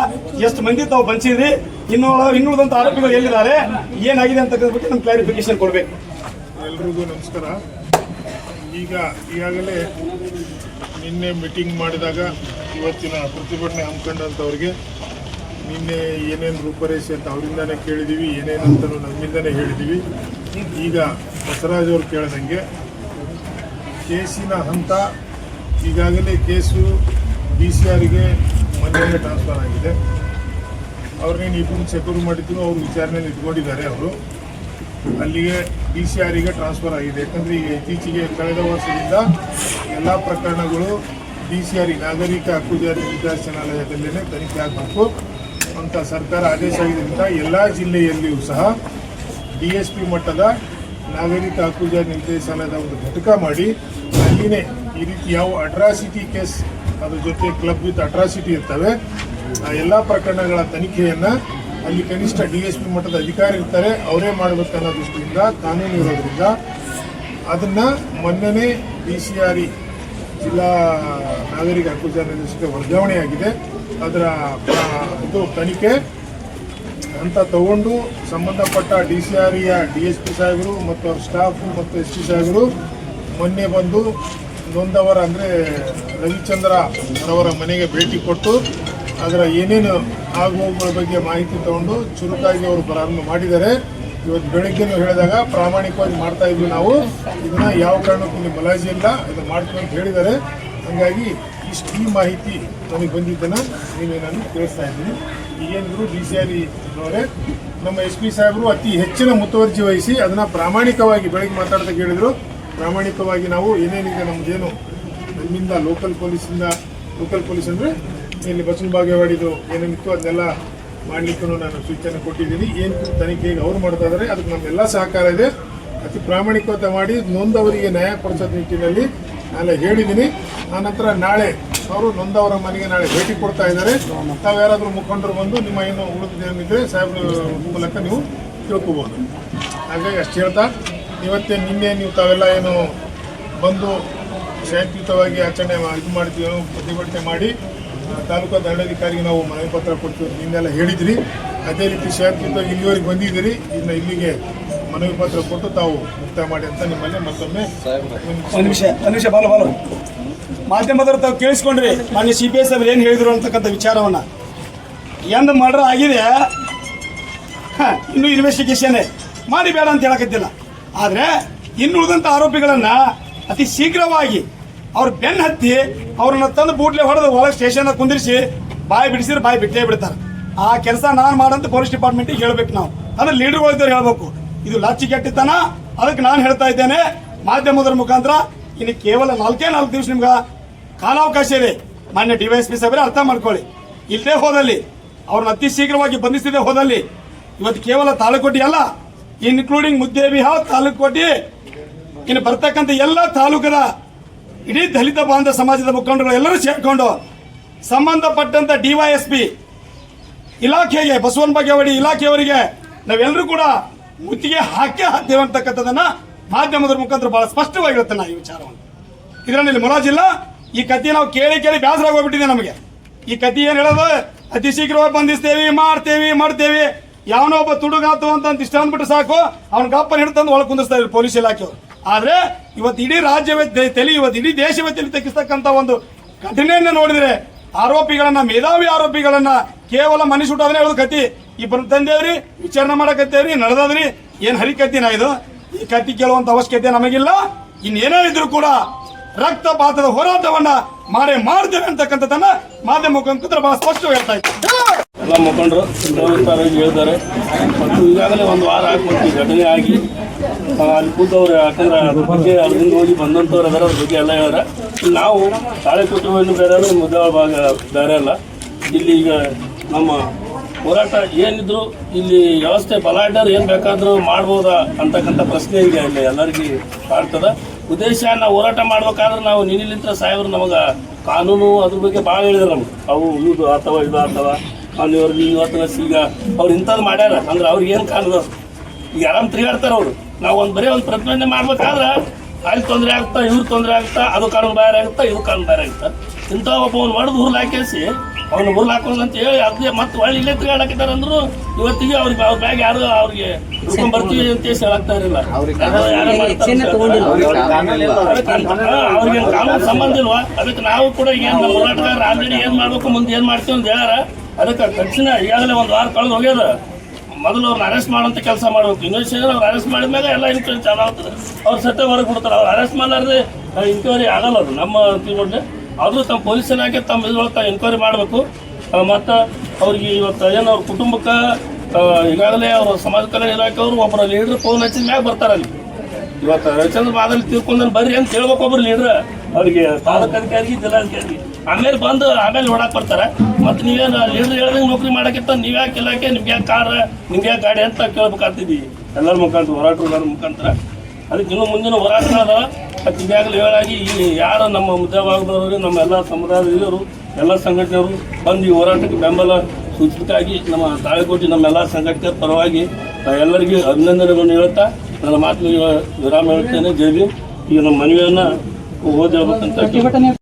ಎಷ್ಟು ಮಂದಿ ತಾವು ಬಂಚಿದ್ರಿ, ಇನ್ನುಳಿದಂತ ಆರೋಪಿಗಳು ಎಲ್ಲಿದ್ದಾರೆ, ಏನಾಗಿದೆ ಅಂತಕ್ಕಂಥ ಬಗ್ಗೆ ನಮ್ಗೆ ಕ್ಲಾರಿಫಿಕೇಶನ್ ಕೊಡ್ಬೇಕು. ಎಲ್ರಿಗೂ ನಮಸ್ಕಾರ. ಈಗಾಗಲೇ ನಿನ್ನೆ ಮೀಟಿಂಗ್ ಮಾಡಿದಾಗ ಇವತ್ತಿನ ಪ್ರತಿಭಟನೆ ಹಮ್ಮಿಕೊಂಡಂಥವ್ರಿಗೆ ನಿನ್ನೆ ಏನೇನು ರೂಪರೇಷೆ ಅಂತ ಅವರಿಂದಾನೇ ಕೇಳಿದ್ದೀವಿ, ಏನೇನಂತಲೂ ನಮ್ಮಿಂದನೇ ಹೇಳಿದ್ದೀವಿ. ಈಗ ಬಸವರಾಜ್ ಅವರು ಕೇಳಿದಂಗೆ ಕೇಸಿನ ಹಂತ ಈಗಾಗಲೇ ಕೇಸು DCRಗೆ ಮೊನ್ನೆ ಟ್ರಾನ್ಸ್ಫರ್ ಆಗಿದೆ. ಅವ್ರನ್ನೇನು ಇಬ್ಬರು ಸೆಕ್ಯೂರ್ ಮಾಡಿದ್ರು, ಅವರು ವಿಚಾರಣೆಯಲ್ಲಿ ಇಟ್ಕೊಂಡಿದ್ದಾರೆ. ಅವರು ಅಲ್ಲಿಗೆ DCRಗೆ ಟ್ರಾನ್ಸ್ಫರ್ ಆಗಿದೆ. ಯಾಕಂದರೆ ಈಗ ಇತ್ತೀಚೆಗೆ ಕಳೆದ ವರ್ಷದಿಂದ ಎಲ್ಲ ಪ್ರಕರಣಗಳು DCR ನಾಗರಿಕ ಹಕ್ಕುಜಾರಿ ನಿರ್ದೇಶನಾಲಯದಲ್ಲೇ ತನಿಖೆ ಆಗಬೇಕು ಅಂತ ಸರ್ಕಾರ ಆದೇಶ ಆಗಿದ್ದರಿಂದ ಎಲ್ಲ ಜಿಲ್ಲೆಯಲ್ಲಿಯೂ ಸಹ DSP ಮಟ್ಟದ ನಾಗರಿಕ ಹಕ್ಕುಜಾರಿ ನಿರ್ದೇಶನಾಲಯದ ಒಂದು ಘಟಕ ಮಾಡಿ ಅಲ್ಲಿನೇ ಈ ರೀತಿ ಯಾವ ಅಟ್ರಾಸಿಟಿ ಕೇಸ್ ಅದ್ರ ಜೊತೆ ಕ್ಲಬ್ ವಿತ್ ಅಟ್ರಾಸಿಟಿ ಇರ್ತವೆ, ಆ ಎಲ್ಲ ಪ್ರಕರಣಗಳ ತನಿಖೆಯನ್ನು ಅಲ್ಲಿ ಕನಿಷ್ಠ DSP ಮಟ್ಟದ ಅಧಿಕಾರಿ ಇರ್ತಾರೆ, ಅವರೇ ಮಾಡಬೇಕನ್ನೋ ದೃಷ್ಟಿಯಿಂದ ಕಾನೂನು ಇರೋದ್ರಿಂದ ಅದನ್ನು ಮೊನ್ನೆನೇ DCR ಜಿಲ್ಲಾ ನಾಗರಿಕ ಹಕ್ಕುಜಾರಿ ನಿರ್ದೇಶಕ ವರ್ಗಾವಣೆಯಾಗಿದೆ. ಅದರ ಇದು ತನಿಖೆ ಅಂತ ತಗೊಂಡು ಸಂಬಂಧಪಟ್ಟ DCRಯ DSP ಸಾಹೇಬರು ಮತ್ತು ಅವ್ರ ಸ್ಟಾಫು ಮತ್ತು SP ಸಾಹೇಬರು ಮೊನ್ನೆ ಬಂದು ನೊಂದವರ ಅಂದರೆ ರವಿಚಂದ್ರ ಅವರ ಮನೆಗೆ ಭೇಟಿ ಕೊಟ್ಟು ಅದರ ಏನೇನು ಆಗುವುಗಳ ಬಗ್ಗೆ ಮಾಹಿತಿ ತಗೊಂಡು ಚುರುಕಾಗಿ ಅವರು ಪ್ರಾರಂಭ ಮಾಡಿದ್ದಾರೆ. ಇವತ್ತು ಬೆಳಗ್ಗೆನೂ ಹೇಳಿದಾಗ ಪ್ರಾಮಾಣಿಕವಾಗಿ ಮಾಡ್ತಾ ಇದ್ವಿ, ನಾವು ಇದನ್ನ ಯಾವ ಕಾರಣಕ್ಕೂ ಇಲ್ಲಿ ಮಲಾಜಿ ಇಲ್ಲ, ಇದನ್ನು ಮಾಡ್ತೀವಿ ಅಂತ ಹೇಳಿದ್ದಾರೆ. ಹಾಗಾಗಿ ಈ ಮಾಹಿತಿ ನಮಗೆ ಬಂದಿದ್ದನ್ನು ನೀವೇ ನಾನು ತಿಳಿಸ್ತಾ ಇದ್ದೀನಿ. ಈಗೇನಿದ್ರು DCR ಅವರೇ ನಮ್ಮ SP ಸಾಹೇಬರು ಅತಿ ಹೆಚ್ಚಿನ ಮುತುವರ್ಜಿ ವಹಿಸಿ ಅದನ್ನು ಪ್ರಾಮಾಣಿಕವಾಗಿ ಬೆಳಗ್ಗೆ ಮಾತಾಡ್ದಾಗ ಹೇಳಿದರು, ಪ್ರಾಮಾಣಿಕವಾಗಿ ನಾವು ಏನೇನಿದೆ ನಮ್ಮದೇನು ನಮ್ಮಿಂದ ಲೋಕಲ್ ಪೊಲೀಸ್ ಅಂದರೆ ಇಲ್ಲಿ ಬಸವನ ಬಾಗೇವಾಡಿದು ಏನೇನಿತ್ತು ಅದನ್ನೆಲ್ಲ ಮಾಡಲಿಕ್ಕೂ ನಾನು ಸೂಚನೆ ಕೊಟ್ಟಿದ್ದೀನಿ. ಏನು ತನಿಖೆಗೆ ಅವ್ರು ಮಾಡ್ತಾ ಇದ್ದಾರೆ ಅದಕ್ಕೆ ನಮ್ಮೆಲ್ಲ ಸಹಕಾರ ಇದೆ. ಅತಿ ಪ್ರಾಮಾಣಿಕತೆ ಮಾಡಿ ನೊಂದವರಿಗೆ ನ್ಯಾಯ ಕೊಡಿಸೋ ನಿಟ್ಟಿನಲ್ಲಿ ನಾಳೆ ಹೇಳಿದ್ದೀನಿ. ಆನಂತರ ನಾಳೆ ಅವರು ನೊಂದವರ ಮನೆಗೆ ನಾಳೆ ಭೇಟಿ ಕೊಡ್ತಾ ಇದ್ದಾರೆ. ತಾವು ಯಾರಾದರೂ ಮುಖಂಡರು ಬಂದು ನಿಮ್ಮ ಏನು ಉಳಿದಿದ್ದೇನಿದ್ರೆ ಸಾಹೇಬ್ರ ಮೂಲಕ ನೀವು ತಿಳ್ಕೊಬೋದು. ಹಾಗಾಗಿ ಅಷ್ಟು ಹೇಳ್ತಾ ಇವತ್ತೇ ನಿನ್ನೆ ನೀವು ತಾವೆಲ್ಲ ಏನು ಬಂದು ಶಾಂತಿಯುತವಾಗಿ ಆಚರಣೆ ಇದು ಮಾಡ್ತೀವಿ, ಪ್ರತಿಭಟನೆ ಮಾಡಿ ತಾಲೂಕು ದಂಡಾಧಿಕಾರಿಗೆ ನಾವು ಮನವಿ ಪತ್ರ ಕೊಡ್ತೀವಿ ನಿನ್ನೆಲ್ಲ ಹೇಳಿದ್ರಿ. ಅದೇ ರೀತಿ ಶಾಂತಿಯುತವಾಗಿ ಇಲ್ಲಿವರೆಗೆ ಬಂದಿದ್ದೀರಿ. ಇನ್ನು ಇಲ್ಲಿಗೆ ಮನವಿ ಪತ್ರ ಕೊಟ್ಟು ತಾವು ಮುಕ್ತಾಯ ಮಾಡಿ ಅಂತ ನಿಮ್ಮಲ್ಲಿ ಮತ್ತೊಮ್ಮೆ ಒಂದು ನಿಮಿಷ ಬಾಲು ಮಾಧ್ಯಮದವರು ತಾವು ಕೇಳಿಸ್ಕೊಂಡ್ರಿ ಮಾನ್ಯ CPS ಅವರು ಏನು ಹೇಳಿದ್ರು ಅಂತಕ್ಕಂಥ ವಿಚಾರವನ್ನು. ಎಂದು ಮರ್ಡರ್ ಆಗಿದೆ, ಇನ್ನೂ ಇನ್ವೆಸ್ಟಿಗೇಷನ್ ಮಾಡಿ ಬೇಡ ಅಂತ ಹೇಳಕತ್ತಿಲ್ಲ. ಆದರೆ ಇನ್ನು ಉಳಿದಂಥ ಆರೋಪಿಗಳನ್ನು ಅತಿ ಶೀಘ್ರವಾಗಿ ಅವ್ರು ಬೆನ್ನು ಹತ್ತಿ ಅವ್ರನ್ನ ತಂದು ಬೂಟ್ಲೆ ಹೊಡೆದು ಒಳಗೆ ಸ್ಟೇಷನ್ದಾಗ ಕುಂದಿರಿಸಿ ಬಾಯಿ ಬಿಡಿಸಿದ್ರೆ ಬಾಯಿ ಬಿಟ್ಟೇ ಬಿಡ್ತಾರೆ. ಆ ಕೆಲಸ ನಾನು ಮಾಡಂತ ಪೊಲೀಸ್ ಡಿಪಾರ್ಟ್ಮೆಂಟಿಗೆ ಹೇಳ್ಬೇಕು. ನಾವು ಅಂದ್ರೆ ಲೀಡರ್ಗಳಿದ್ದವ್ರು ಹೇಳ್ಬೇಕು. ಇದು ಲಚ್ಚಿಗೆಟ್ಟಿತನ. ಅದಕ್ಕೆ ನಾನು ಹೇಳ್ತಾ ಇದ್ದೇನೆ ಮಾಧ್ಯಮದರ ಮುಖಾಂತರ, ಇನ್ನು ಕೇವಲ 4 ದಿವಸ ನಿಮ್ಗೆ ಕಾಲಾವಕಾಶ ಇದೆ. ಮಾನ್ಯ DYSP ಸಾಹೇಬ್ರೆ ಅರ್ಥ ಮಾಡ್ಕೊಳ್ಳಿ. ಇಲ್ಲದೆ ಹೋದಲ್ಲಿ ಅವ್ರನ್ನ ಅತಿ ಶೀಘ್ರವಾಗಿ ಬಂಧಿಸದೆ ಹೋದಲ್ಲಿ ಇವತ್ತು ಕೇವಲ ತಾಲೂಕೋಟಿ ಅಲ್ಲ, ಇನ್ಕ್ಲೂಡಿಂಗ್ ಮುದ್ದೇಬಿಹಾಳ್, ತಾಲೂಕೋಟಿ, ಇನ್ನು ಬರ್ತಕ್ಕಂಥ ಎಲ್ಲ ತಾಲೂಕದ ಇಡೀ ದಲಿತ ಬಾಂಧವ ಸಮಾಜದ ಮುಖಂಡರು ಎಲ್ಲರೂ ಸೇರಿಕೊಂಡು ಸಂಬಂಧಪಟ್ಟಂತ DYSP ಇಲಾಖೆಗೆ ಬಸವನ ಬಾಗೇವಾಡಿ ಇಲಾಖೆಯವರಿಗೆ ನಾವೆಲ್ಲರೂ ಕೂಡ ಮುತ್ತಿಗೆ ಹಾಕಿ ಹಾಕ್ತೇವೆ ಅಂತಕ್ಕಂಥದನ್ನ ಮಾಧ್ಯಮದ ಮುಖಾಂತರ ಬಹಳ ಸ್ಪಷ್ಟವಾಗಿರುತ್ತೆ ನಾ ಈ ವಿಚಾರವನ್ನು. ಇದರಲ್ಲಿ ಮುಲಾಜಿಲ್ಲ. ಈ ಕತಿ ನಾವು ಕೇಳಿ ಕೇಳಿ ಬೇಸರ ಹೋಗ್ಬಿಟ್ಟಿದೆ ನಮಗೆ. ಈ ಕತಿ ಏನು ಹೇಳೋದು, ಅತಿ ಶೀಘ್ರವಾಗಿ ಬಂಧಿಸ್ತೇವೆ, ಮಾಡ್ತೇವೆ. ಯಾವನೋ ಒಬ್ಬ ತುಡುಗಾತು ಅಂತ ಇಷ್ಟ ಅಂದ್ಬಿಟ್ಟು ಸಾಕು, ಅವ್ನ ಗಪ್ಪನ ಹಿಡ್ತಂದು ಒಳಗೆ ಕುಂದಿಸ್ತಾ ಇದ್ರು ಪೊಲೀಸ್ ಇಲಾಖೆಯವರು. ಆದ್ರೆ ಇವತ್ತು ಇಡೀ ರಾಜ್ಯವೇ ಇವತ್ತು ಇಡೀ ದೇಶವೇ ತಲೆ ತೆಗಿಸ್ತಕ್ಕಂಥ ಒಂದು ಘಟನೆಯನ್ನ ನೋಡಿದ್ರೆ ಆರೋಪಿಗಳನ್ನ, ಮೇಧಾವಿ ಆರೋಪಿಗಳನ್ನ ಕೇವಲ ಮನೆ ಸುಟ್ಟೋದನ್ನೇ ಹೇಳೋದು ಕತಿ. ಇಬ್ಬರು ತಂದೇವ್ರಿ, ವಿಚಾರಣೆ ಮಾಡಕತ್ತೇವ್ರಿ, ನಡೆದದ್ರಿ, ಏನ್ ಹರಿಕತ್ತಿನ ಇದು? ಈ ಕತಿ ಕೇಳುವಂತ ಅವಶ್ಯಕತೆ ನಮಗಿಲ್ಲ. ಇನ್ನೇನೇ ಇದ್ರು ಕೂಡ ರಕ್ತಪಾತದ ಹೋರಾಟವನ್ನ ಮಾಡ್ತೇವೆ ಅಂತಕ್ಕಂಥದ್ದನ್ನ ಮಾಧ್ಯಮ ಮುಖಾಂತರ ಬಹಳ ಸ್ಪಷ್ಟವಾಗಿ ಹೇಳ್ತಾ ಇದ್ದಾರೆ. ಎಲ್ಲ ಮುಖಂಡರು ಹೇಳಿದ್ದಾರೆ. ಮತ್ತು ಈಗಾಗಲೇ ಒಂದು ವಾರ ಆಗ್ಬಿಟ್ಟು ಈ ಘಟನೆ ಆಗಿ ಅಲ್ಲಿ ಕೂತವ್ರು, ಯಾಕಂದ್ರೆ ಅದ್ರ ಬಗ್ಗೆ ಅಲ್ಲಿಂದ ಹೋಗಿ ಬಂದಂಥವ್ರು ಅದರ ಬಗ್ಗೆ ಎಲ್ಲ ಹೇಳ್ಯಾರ. ನಾವು ತಾಳೆಕೋಟೆಯನ್ನು ಬೇರೆ ಅಲ್ಲ, ಮುದ್ದೆ ಭಾಗ ಬೇರೆ ಅಲ್ಲ. ಇಲ್ಲಿ ಈಗ ನಮ್ಮ ಹೋರಾಟ ಏನಿದ್ರು ಇಲ್ಲಿ ವ್ಯವಸ್ಥೆ ಬಲಾಢ್ಯರು ಏನು ಬೇಕಾದರೂ ಮಾಡ್ಬೋದಾ ಅಂತಕ್ಕಂಥ ಪ್ರಶ್ನೆ ಈಗ ಇಲ್ಲಿ ಎಲ್ಲರಿಗೂ ಕಾಡ್ತದ. ಉದ್ದೇಶ ನಾವು ಹೋರಾಟ ಮಾಡ್ಬೇಕಾದ್ರೆ ನಾವು ನಿನ್ನಿಲಿಂತ್ರ ಸಾಹೇಬರು ನಮಗೆ ಕಾನೂನು ಅದ್ರ ಬಗ್ಗೆ ಭಾಳ ಹೇಳಿದ್ರು ನಮ್ಗೆ. ಅವು ಇದು ಅಥವಾ ಇದು ಅಥವಾ ಅವ್ನಿವ್ರಿಗೆ ಇವತ್ತಿನ ಈಗ ಅವ್ರು ಇಂಥದ್ದು ಮಾಡ್ಯಾರ ಅಂದ್ರೆ ಅವ್ರಿಗೆ ಏನು ಕಾನೂನು ಈಗ ಆರಾಮ್ ತಿರುಗಾಡ್ತಾರೆ ಅವರು. ನಾವು ಬರೀ ಒಂದು ಪ್ರತಿಭಟನೆ ಮಾಡ್ಬೇಕಾದ್ರೆ ಅಲ್ಲಿ ತೊಂದರೆ ಆಗ್ತಾ, ಇವ್ರು ತೊಂದರೆ ಆಗ್ತಾ, ಅದು ಕಾನೂನು ಬಾಹಿರ ಆಗುತ್ತಾ, ಇದು ಕಾನೂನು ಬಾಹಿರ ಆಗುತ್ತಾ. ಇಂಥ ಒಬ್ಬ ಅವ್ನು ಹೊಡೆದು ಹುರ್ಲು ಹಾಕಿಸಿ ಅವ್ನು ಹುರ್ಲು ಹಾಕೋದಂತ ಹೇಳಿ ಅದೇ ಮತ್ತೆ ಒಳ್ಳೆ ಇಲ್ಲೇ ತಿರುಗಾಡಾಕಿದ್ದಾರೆ ಅಂದ್ರು ಇವತ್ತಿಗೆ ಅವ್ರಿಗೆ ಅವ್ರ ಬ್ಯಾಗ್ ಯಾರು ಅವ್ರಿಗೆ ಹುಡ್ಕೊಂಡ್ ಬರ್ತೀವಿ ಅಂತ ಹೇಳಾಗ್ತಾ ಇರಲಿಲ್ಲ. ಅವ್ರಿಗೆ ಕಾನೂನು ಸಂಬಂಧ ಇಲ್ವಾ? ಅದಕ್ಕೆ ನಾವು ಕೂಡ ಈಗ ನಮ್ಮ ಹೋರಾಟಗಾರರು ಆಲ್ರೆಡಿ ಏನ್ ಮಾಡ್ಬೇಕು, ಮುಂದೆ ಏನ್ ಮಾಡ್ತೀವಿ ಅಂತ ಹೇಳ್ಯಾರ. ಅದಕ್ಕೆ ತಕ್ಷಣ ಈಗಾಗಲೇ ಒಂದು ವಾರ ಕಳೆದು ಹೋಗ್ಯದ. ಮೊದಲು ಅವ್ರನ್ನ ಅರೆಸ್ಟ್ ಮಾಡುವಂತ ಕೆಲಸ ಮಾಡ್ಬೇಕು. ಇನ್ವೆಸ್ಟಿಗೇಷನ್ ಅವ್ರು ಅರೆಸ್ಟ್ ಮಾಡಿದ್ಮೇಲೆ ಎಲ್ಲ ಇನ್ಕ್ವೈರಿ ಚಾಲು ಆಗ್ತದೆ. ಅವ್ರು ಸತ್ಯ ಹೊರಗೆ ಬಿಡ್ತಾರೆ. ಅವ್ರು ಅರೆಸ್ಟ್ ಮಾಡಲಾರ್ದೆ ಇನ್ಕ್ವೈರಿ ಆಗಲ್ಲ. ಅದು ನಮ್ಮ ತಿಳ್ಕೊಂಡೆ ಆದರೂ ತಮ್ಮ ಪೊಲೀಸ್ ಇಲಾಖೆ ತಮ್ಮ ಇದ್ರೊಳಗೆ ಎನ್ಕ್ವೈರಿ ಮಾಡಬೇಕು. ಮತ್ತು ಅವ್ರಿಗೆ ಇವತ್ತು ಏನು ಅವ್ರ ಕುಟುಂಬಕ್ಕೆ ಈಗಾಗಲೇ ಅವರು ಸಮಾಜ ಕಲ್ಯಾಣ ಇಲಾಖೆಯವರು ಒಬ್ಬರು ಲೀಡ್ರ್ ಫೋನ್ ಹಚ್ಚಿದ ಮ್ಯಾಗ ಬರ್ತಾರೆ ಅಲ್ಲಿ. ಇವತ್ತು ರವಿಚಂದ್ರ ಮಾದಲ್ಲಿ ತೀರ್ಕೊಂಡ್ ಬರ್ರಿ ಅಂತ ಹೇಳ್ಬೇಕು ಒಬ್ರು ಲೀಡ್ರ್ ಅವ್ರಿಗೆ, ತಾಲೂಕು ಅಧಿಕಾರಿಗೆ, ಜಿಲ್ಲಾಧಿಕಾರಿಗೆ. ಆಮೇಲೆ ನೋಡಕ್ ಬರ್ತಾರೆ. ಮತ್ತು ನೀವೇನು ಲೀಡ್ರ್ ಹೇಳ್ದಂಗೆ ನೌಕರಿ ಮಾಡಕ್ಕಿಂತ ನೀವ್ಯಾಕೆ ಇಲಾಖೆ, ನಿಮ್ಗೆ ಯಾಕೆ ಕಾರ್, ನಿಮ್ಗೆ ಯಾಕೆ ಗಾಡಿ ಅಂತ ಕೇಳ್ಬೇಕಾಗ್ತಿದ್ವಿ ಎಲ್ಲರ ಮುಖಾಂತರ, ಹೋರಾಟಗಾರರ ಮುಖಾಂತರ. ಅದಕ್ಕೆ ಇನ್ನೂ ಮುಂದಿನ ಹೋರಾಟಗಳದಾವ. ಮತ್ತು ಈಗಾಗಲೇ ಹೇಳಾಗಿ ಈ ಯಾರು ನಮ್ಮ ಮುದ್ದೆಭಾಗದವರು, ನಮ್ಮ ಎಲ್ಲ ಸಮುದಾಯದ ಹಿರಿಯರು, ಎಲ್ಲ ಸಂಘಟನೆಯವರು ಬಂದು ಈ ಹೋರಾಟಕ್ಕೆ ಬೆಂಬಲ ಸೂಚಿತಕ್ಕಾಗಿ ನಮ್ಮ ತಾಳೆಕೋಟೆ ನಮ್ಮೆಲ್ಲ ಸಂಘಟಕರ ಪರವಾಗಿ ಎಲ್ಲರಿಗೂ ಅಭಿನಂದನೆಗಳನ್ನು ಹೇಳ್ತಾ ನನ್ನ ಮಾತು ವಿರಾಮ ಹೇಳ್ತೇನೆ. ಜೈ ಭೀಮ್. ಈಗ ನಮ್ಮ ಮನವಿಯನ್ನು ಓದಿ ಹೋಗ್ಬೇಕಂತ